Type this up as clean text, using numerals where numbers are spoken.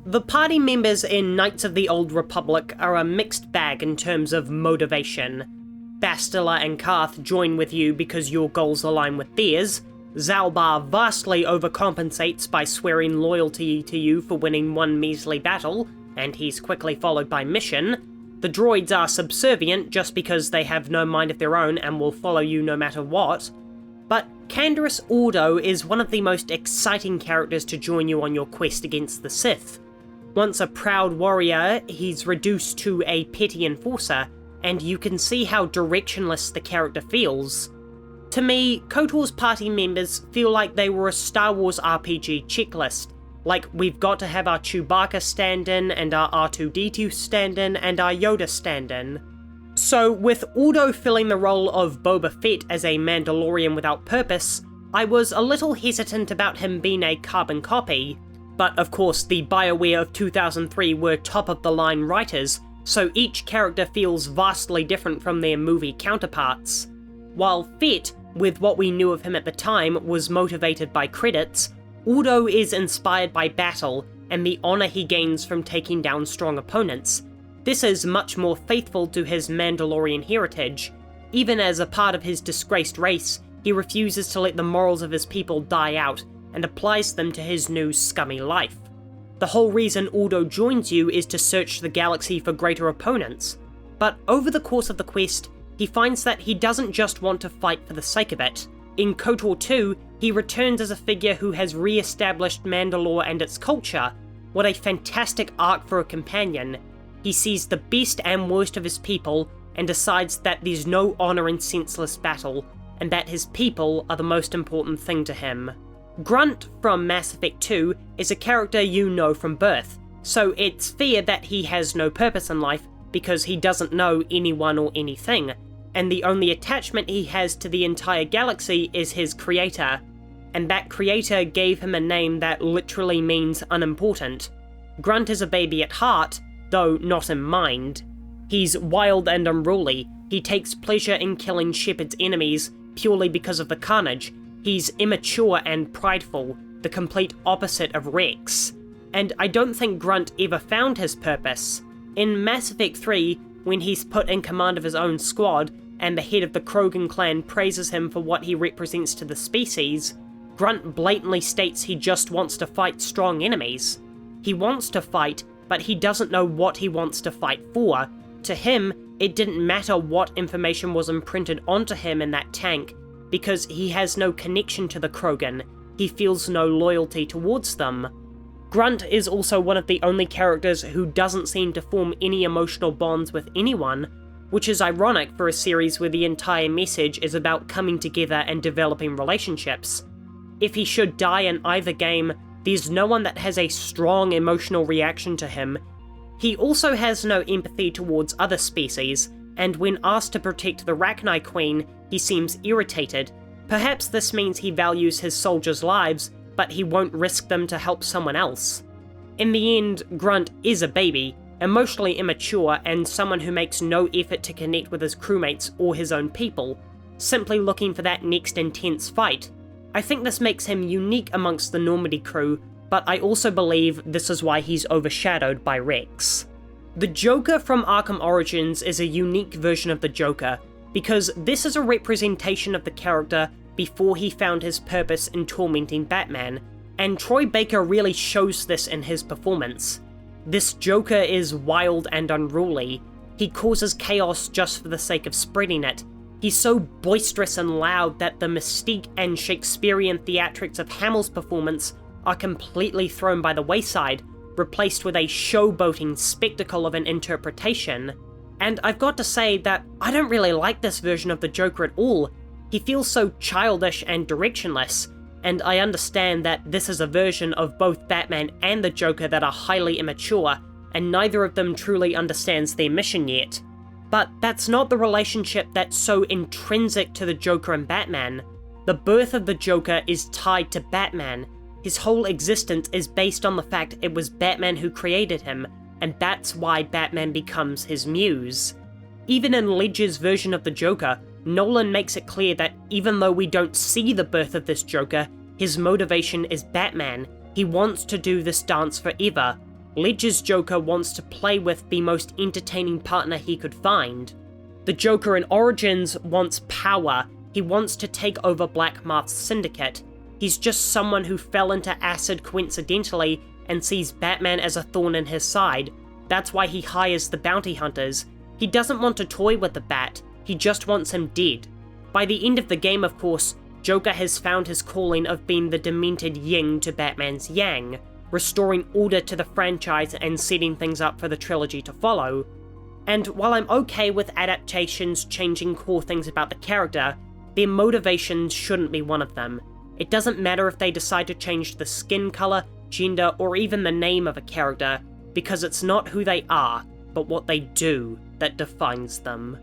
The party members in Knights of the Old Republic are a mixed bag in terms of motivation. Bastila and Karth join with you because your goals align with theirs. Zalbar vastly overcompensates by swearing loyalty to you for winning one measly battle, and he's quickly followed by Mission. The droids are subservient just because they have no mind of their own and will follow you no matter what. But Canderous Ordo is one of the most exciting characters to join you on your quest against the Sith. Once a proud warrior, he's reduced to a petty enforcer, and you can see how directionless the character feels. To me, KOTOR's party members feel like they were a Star Wars RPG checklist, like we've got to have our Chewbacca stand-in, and our R2-D2 stand-in, and our Yoda stand-in. So with Ordo filling the role of Boba Fett as a Mandalorian without purpose, I was a little hesitant about him being a carbon copy, but of course the BioWare of 2003 were top-of-the-line writers, so each character feels vastly different from their movie counterparts. While Fett, with what we knew of him at the time, was motivated by credits, Ordo is inspired by battle and the honor he gains from taking down strong opponents. This is much more faithful to his Mandalorian heritage. Even as a part of his disgraced race, he refuses to let the morals of his people die out, and applies them to his new scummy life. The whole reason Ordo joins you is to search the galaxy for greater opponents, but over the course of the quest, he finds that he doesn't just want to fight for the sake of it. In KOTOR 2, he returns as a figure who has re-established Mandalore and its culture. What a fantastic arc for a companion. He sees the best and worst of his people, and decides that there's no honor in senseless battle, and that his people are the most important thing to him. Grunt from Mass Effect 2 is a character you know from birth, so it's fair that he has no purpose in life because he doesn't know anyone or anything, and the only attachment he has to the entire galaxy is his creator, and that creator gave him a name that literally means unimportant. Grunt is a baby at heart, though not in mind. He's wild and unruly, he takes pleasure in killing Shepard's enemies purely because of the carnage. He's immature and prideful, the complete opposite of Rex. And I don't think Grunt ever found his purpose. In Mass Effect 3, when he's put in command of his own squad, and the head of the Krogan clan praises him for what he represents to the species, Grunt blatantly states he just wants to fight strong enemies. He wants to fight, but he doesn't know what he wants to fight for. To him, it didn't matter what information was imprinted onto him in that tank, because he has no connection to the Krogan, he feels no loyalty towards them. Grunt is also one of the only characters who doesn't seem to form any emotional bonds with anyone, which is ironic for a series where the entire message is about coming together and developing relationships. If he should die in either game, there's no one that has a strong emotional reaction to him. He also has no empathy towards other species, and when asked to protect the Rachni Queen, he seems irritated. Perhaps this means he values his soldiers' lives, but he won't risk them to help someone else. In the end, Grunt is a baby, emotionally immature, and someone who makes no effort to connect with his crewmates or his own people, simply looking for that next intense fight. I think this makes him unique amongst the Normandy crew, but I also believe this is why he's overshadowed by Rex. The Joker from Arkham Origins is a unique version of the Joker, because this is a representation of the character before he found his purpose in tormenting Batman, and Troy Baker really shows this in his performance. This Joker is wild and unruly. He causes chaos just for the sake of spreading it. He's so boisterous and loud that the mystique and Shakespearean theatrics of Hamill's performance are completely thrown by the wayside, replaced with a showboating spectacle of an interpretation. And I've got to say that I don't really like this version of the Joker at all. He feels so childish and directionless, and I understand that this is a version of both Batman and the Joker that are highly immature, and neither of them truly understands their mission yet. But that's not the relationship that's so intrinsic to the Joker and Batman. The birth of the Joker is tied to Batman. His whole existence is based on the fact it was Batman who created him, and that's why Batman becomes his muse. Even in Ledger's version of the Joker, Nolan makes it clear that even though we don't see the birth of this Joker, his motivation is Batman. He wants to do this dance forever. Ledger's Joker wants to play with the most entertaining partner he could find. The Joker in Origins wants power. He wants to take over Black Mask's syndicate. He's just someone who fell into acid coincidentally and sees Batman as a thorn in his side. That's why he hires the bounty hunters. He doesn't want to toy with the Bat, he just wants him dead. By the end of the game, of course, Joker has found his calling of being the demented yin to Batman's yang, restoring order to the franchise and setting things up for the trilogy to follow. And while I'm okay with adaptations changing core things about the character, their motivations shouldn't be one of them. It doesn't matter if they decide to change the skin color, gender, or even the name of a character, because it's not who they are, but what they do that defines them.